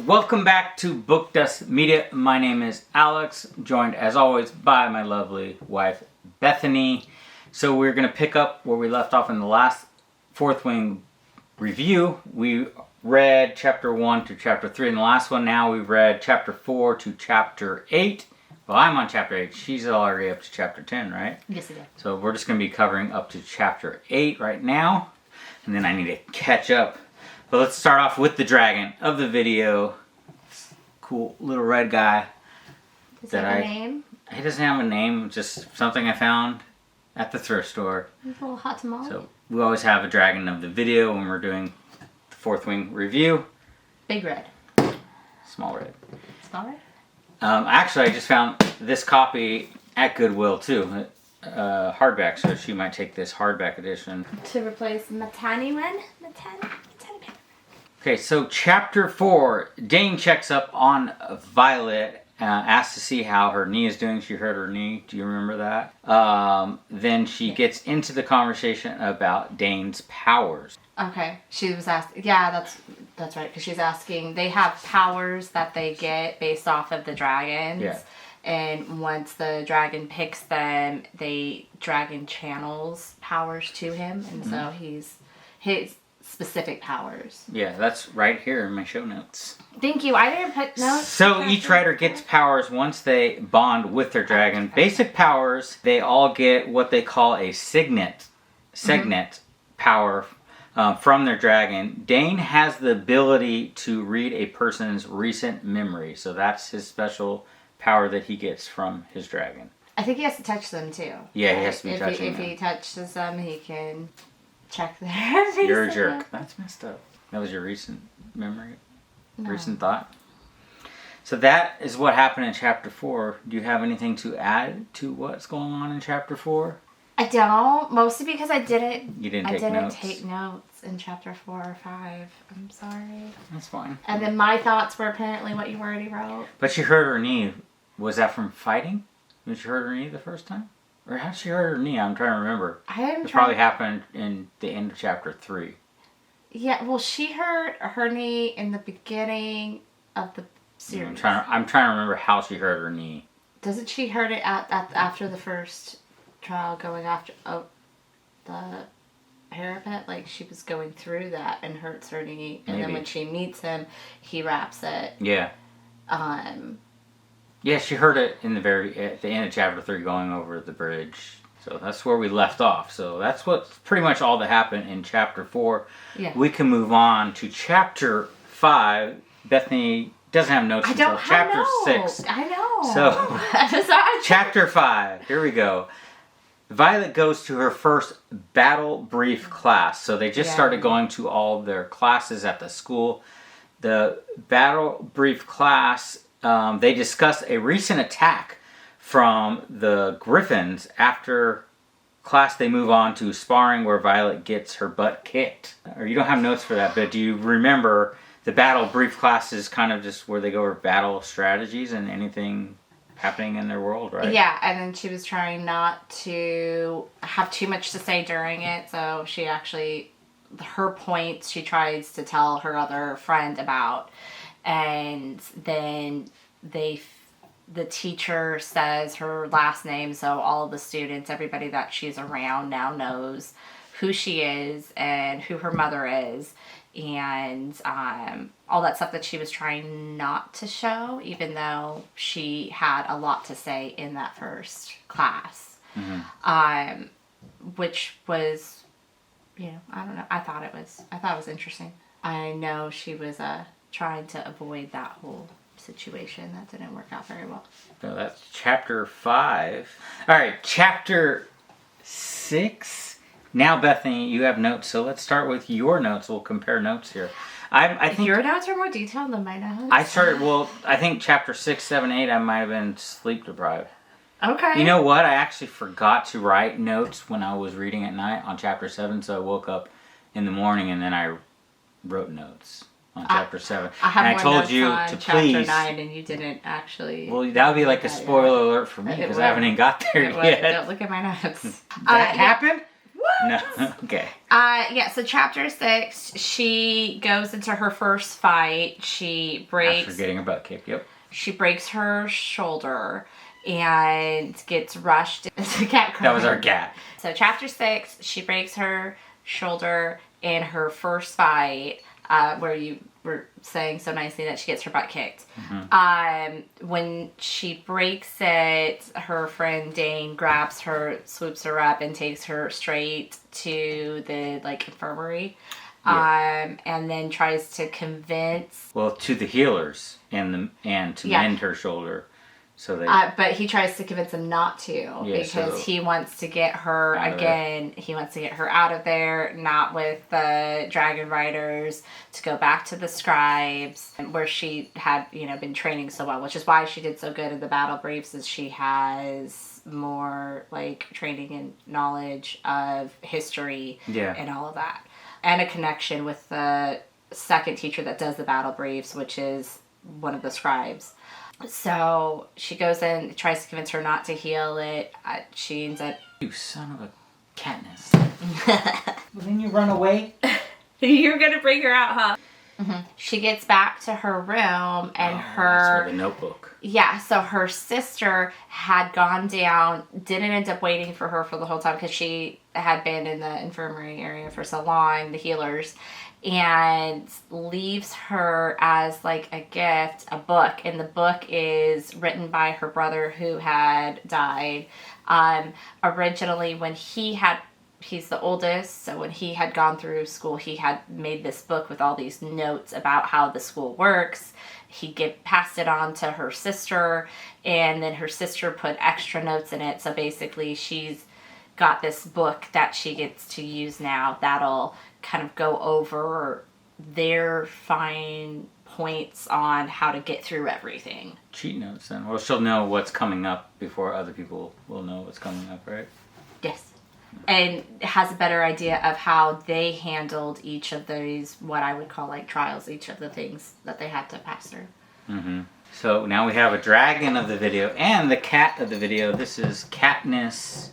Welcome back to Book Dust Media. My name is Alex, joined as always by my lovely wife, Bethany. So we're going to pick up where we left off in the last Fourth Wing review. We read chapter 1 to chapter 3 in the last one. Now we've read chapter 4 to chapter 8. Well, I'm on chapter 8. She's already up to chapter 10, right? Yes, it is. So we're just going to be covering up to chapter 8 right now. And then I need to catch up. But let's start off with the dragon of the video. Cool little red guy. Does he have a name? He doesn't have a name, just something I found at the thrift store. A little hot tamale? So we always have a dragon of the video when we're doing the Fourth Wing review. Big red. Small red. Small red? Actually, I just found this copy at Goodwill too. Hardback, so she might take this hardback edition. To replace my tiny one? My tiny paperback. Okay, so chapter 4, Dane checks up on Violet, asks to see how her knee is doing. She hurt her knee. Do you remember that? Then she gets into the conversation about Dane's powers. Okay, she was asking. Yeah, that's right. Because she's asking. They have powers that they get based off of the dragons. Yeah. And once the dragon picks them, dragon channels powers to him, and so his specific powers. Yeah, that's right here in my show notes. Thank you. I didn't put notes. So each rider gets powers once they bond with their dragon. Basic powers, they all get what they call a signet power from their dragon. Dane has the ability to read a person's recent memory. So that's his special power that he gets from his dragon. I think he has to touch them too. Yeah, he has to be touching them. them. If he touches them, he can check their You're a jerk. That's messed up. That was your recent memory? No. Recent thought? So that is what happened in chapter 4. Do you have anything to add to what's going on in chapter 4? I don't. Mostly because I didn't notes? take notes in chapter 4 or 5. I'm sorry. That's fine. And then my thoughts were apparently what you already wrote. But she hurt her knee. Was that from fighting? Did she hurt her knee the first time? Or how did she hurt her knee? I'm trying to remember. It probably happened in the end of chapter 3. Yeah, well, she hurt her knee in the beginning of the series. I'm trying to remember how she hurt her knee. Doesn't she hurt it after the first trial, going after the parapet? Like, she was going through that and hurts her knee. And then when she meets him, he wraps it. Yeah. Yeah, she heard it at the end of chapter 3 going over the bridge. So that's where we left off. So that's what's pretty much all that happened in chapter 4. Yeah. We can move on to chapter 5. Bethany doesn't have notes until chapter 6. I know. So, chapter 5. Here we go. Violet goes to her first battle brief class. So they just started going to all their classes at the school. The battle brief class, they discuss a recent attack from the Griffins. After class, they move on to sparring where Violet gets her butt kicked. Or you don't have notes for that, but do you remember the battle brief class is kind of just where they go over battle strategies and anything happening in their world, right? Yeah, and then she was trying not to have too much to say during it, so she actually, her points she tries to tell her other friend about, and then the teacher says her last name, so all of the students, everybody that she's around now knows who she is and who her mother is, and all that stuff that she was trying not to show, even though she had a lot to say in that first class. Which was, I don't know, I thought it was interesting. I know she was trying to avoid that whole situation. That didn't work out very well. So that's chapter 5. All right, chapter 6. Now, Bethany, you have notes, so let's start with your notes. We'll compare notes here. I think your notes are more detailed than my notes. I think chapter 6, 7, 8, I might have been sleep deprived. Okay. You know what? I actually forgot to write notes when I was reading at night on chapter 7, so I woke up in the morning and then I wrote notes on chapter 7. I told you to please. Chapter 9, and you didn't actually. Well, that would be like a spoiler alert for me because I haven't even got there yet. Don't look at my notes. That happened? What? No. Okay. Yeah, so chapter 6, she goes into her first fight. After getting her butt kicked. Yep. She breaks her shoulder and gets rushed. It's a cat crying. That was our cat. So chapter 6, she breaks her shoulder in her first fight, where you were saying so nicely that she gets her butt kicked. When she breaks it, her friend Dane grabs her, swoops her up, and takes her straight to the infirmary. And then tries to convince. Well, to the healers and to mend her shoulder, so they. But he tries to convince them not to because he wants to get her again. He wants to get her out of there, not with the dragon riders, to go back to the scribes where she had been training so well, which is why she did so good in the battle briefs. Is she has more training and knowledge of history and all of that. And a connection with the second teacher that does the battle briefs, which is one of the scribes. So she goes in, tries to convince her not to heal it. She ends up... You son of a Katniss. Well, then you run away? You're going to bring her out, huh? Mm-hmm. She gets back to her room and That's for the notebook. Yeah, so her sister had gone down, didn't end up waiting for her for the whole time because she had been in the infirmary area for so long, the healers, and leaves her as a gift, a book. And the book is written by her brother who had died. Originally, when he's the oldest, so when he had gone through school, he had made this book with all these notes about how the school works. He passed it on to her sister, and then her sister put extra notes in it. So basically, she's got this book that she gets to use now that'll kind of go over their fine points on how to get through everything. Cheat notes, then. Well, she'll know what's coming up before other people will know what's coming up, right? Yes. And has a better idea of how they handled each of those, what I would call trials, each of the things that they had to pass through. Mm-hmm. So now we have a dragon of the video and the cat of the video. This is Katniss.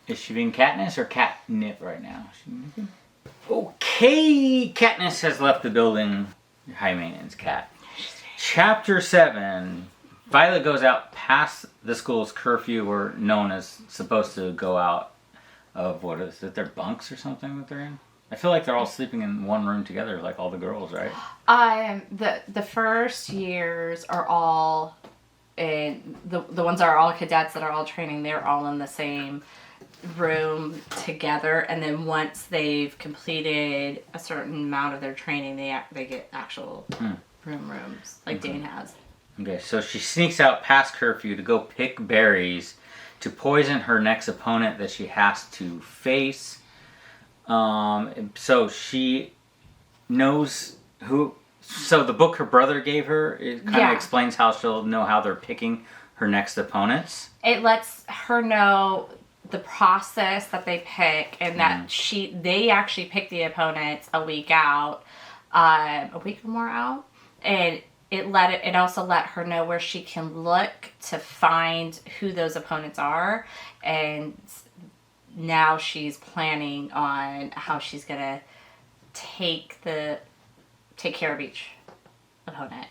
Is she being Katniss or catnip right now? Okay, Katniss has left the building. High maintenance cat. Chapter 7. Violet goes out past the school's curfew. We're known as supposed to go out of, what is it, their bunks or something that they're in? I feel like they're all sleeping in one room together, like all the girls, right? The first years are all in, the ones that are all cadets that are all training, they're all in the same room together, and then once they've completed a certain amount of their training, they get actual rooms, like Dane has. Okay, so she sneaks out past curfew to go pick berries to poison her next opponent that she has to face. So she knows who... So the book her brother gave her, it kind of explains how she'll know how they're picking her next opponents. It lets her know the process that they pick, and that they actually pick the opponents a week out, a week or more out, and it also let her know where she can look to find who those opponents are, and now she's planning on how she's gonna take care of each opponent.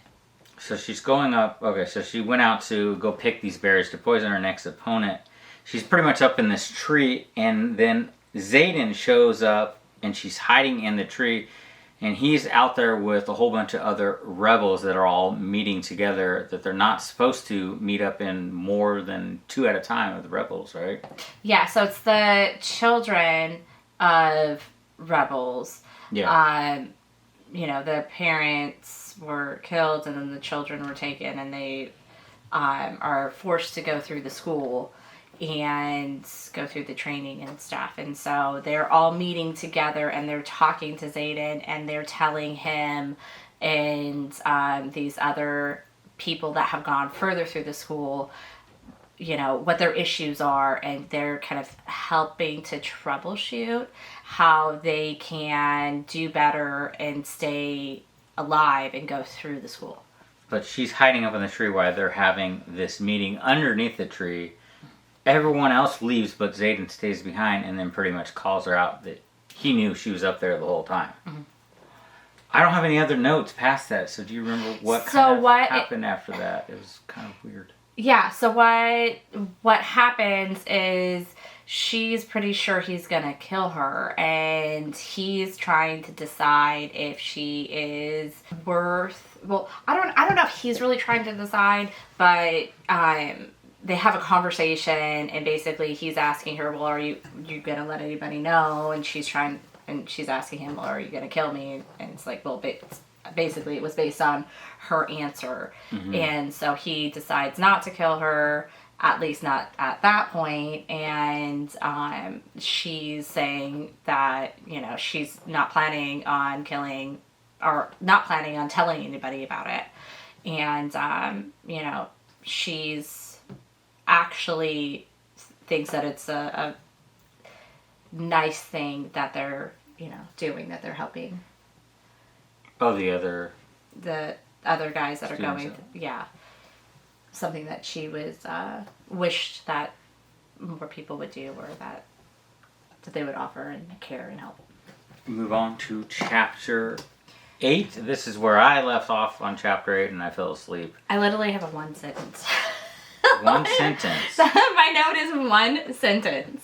So she's going up. Okay, so she went out to go pick these berries to poison her next opponent. She's pretty much up in this tree, and then Xaden shows up, and she's hiding in the tree. And he's out there with a whole bunch of other rebels that are all meeting together, that they're not supposed to meet up in more than 2 at a time of the rebels, right? Yeah, so it's the children of rebels. Yeah. The parents were killed, and then the children were taken, and they are forced to go through the school and go through the training and stuff. And so they're all meeting together, and they're talking to Xaden, and they're telling him and these other people that have gone further through the school, what their issues are, and they're kind of helping to troubleshoot how they can do better and stay alive and go through the school. But she's hiding up in the tree while they're having this meeting underneath the tree. everyone else leaves, but Xaden stays behind, and then pretty much calls her out that he knew she was up there the whole time. Mm-hmm. I don't have any other notes past that, so do you remember what happened after that? It was kind of weird. Yeah, so what happens is she's pretty sure he's gonna kill her, and he's trying to decide if she is worth. Well, I don't know if he's really trying to decide, but they have a conversation, and basically he's asking her, "Well, are you gonna let anybody know?" And she's asking him, "Well, are you gonna kill me?" And it's like, well, basically it was based on her answer. Mm-hmm. And so he decides not to kill her, at least not at that point. And she's saying that, she's not planning on killing or not planning on telling anybody about it. And, she's actually thinks that it's a nice thing that they're, doing, that they're helping. Oh, the other guys that are going, something that she was wished that more people would do, or that they would offer and care and help. Move on to chapter 8. This is where I left off on chapter 8, and I fell asleep. I literally have a one sentence. One sentence. My note is one sentence.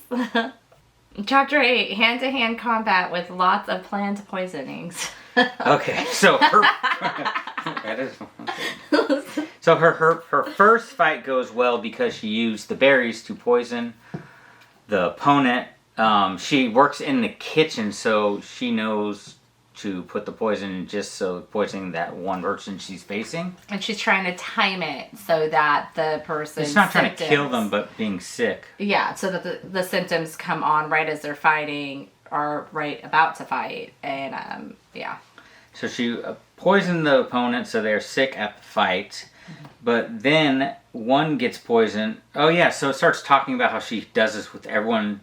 Chapter 8: hand-to-hand combat with lots of planned poisonings. Okay, so that is okay. So her first fight goes well because she used the berries to poison the opponent. She works in the kitchen, so she knows to put the poison just so poisoning that one person she's facing. And she's trying to time it so that the person. It's not trying to kill them, but being sick. Yeah, so that the symptoms come on right as they're fighting, or right about to fight, and yeah. So she poisoned the opponent so they're sick at the fight. But then one gets poisoned. Oh yeah, so it starts talking about how she does this with everyone.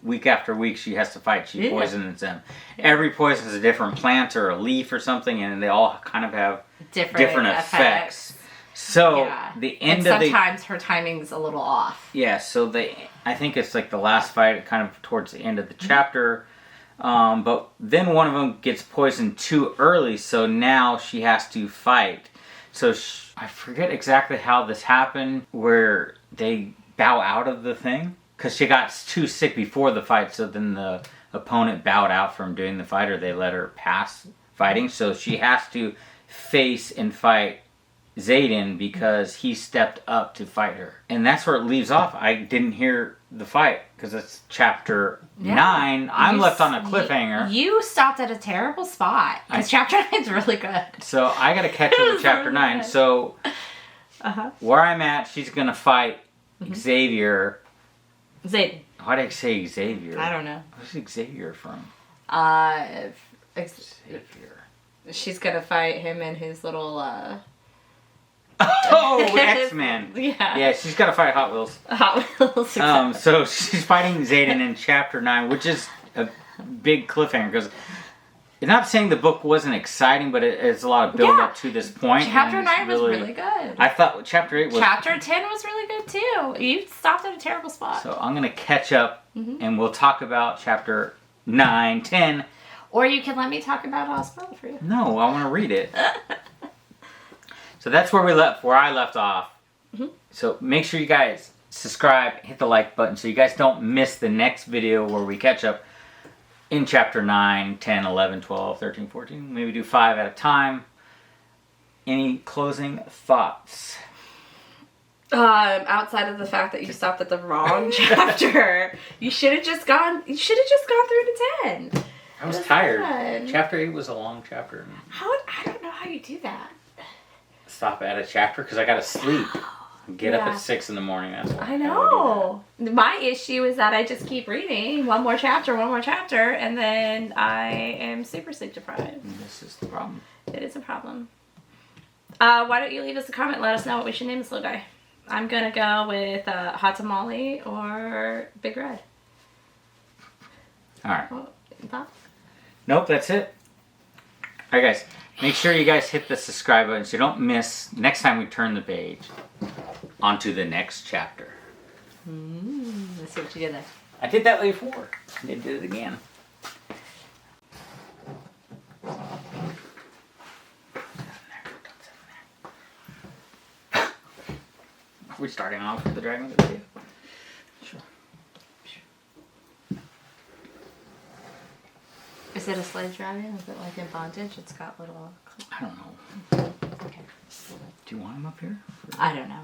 Week after week she has to fight. She poisons them. Every poison is a different plant or a leaf or something, and they all kind of have different effects. So the end of sometimes her timing's a little off. Yeah, so I think it's like the last fight, kind of towards the end of the chapter. But then one of them gets poisoned too early, so now she has to fight. So I forget exactly how this happened, where they bow out of the thing. Because she got too sick before the fight, so then the opponent bowed out from doing the fight, or they let her pass fighting. So she has to face and fight Xaden because he stepped up to fight her. And that's where it leaves off. I didn't hear the fight because it's chapter 9. I'm left on a cliffhanger. You stopped at a terrible spot because chapter 9's really good. So I got to catch up with chapter 9. So where I'm at, she's going to fight Xavier. Xaden. Why did I say Xavier? I don't know. Where's Xavier from? Xavier. She's gonna fight him in his little Oh, X-Men. Yeah. Yeah, she's got to fight Hot Wheels. Hot Wheels. Exactly. So she's fighting Xaden in chapter 9, which is a big cliffhanger because I'm not saying the book wasn't exciting, but it's a lot of build up to this point. Chapter 9 was really good. I thought chapter 8 was... Chapter 10 was really good too. You stopped at a terrible spot. So I'm going to catch up and we'll talk about chapter 9, 10. Or you can let me talk about it. I'll spoil it for you. No, I want to read it. So that's where I left off. So make sure you guys subscribe, hit the like button so you guys don't miss the next video where we catch up in chapter 9, 10, 11, 12, 13, 14. Maybe do 5 at a time. Any closing thoughts? Outside of the fact that you stopped at the wrong chapter, you should have just gone through to 10. I was tired. Fun. Chapter 8 was a long chapter. I don't know how you do that. Stop at a chapter because I got to sleep. Get up at 6 in the morning. That's why I know. My issue is that I just keep reading one more chapter, and then I am super sleep deprived. And this is the problem. It is a problem. Why don't you leave us a comment? Let us know what we should name this little guy. I'm gonna go with Hot Tamale or Big Red. All right. Thoughts? Nope, that's it. All right, guys. Make sure you guys hit the subscribe button so you don't miss next time we turn the page onto the next chapter. Let's see what you did there. I did that before. They did it again. Are we starting off with the dragon video? Sure. Is it a slave dragon? Is it like in bondage? It's got little. I don't know. Okay. Do you want him up here? I don't know.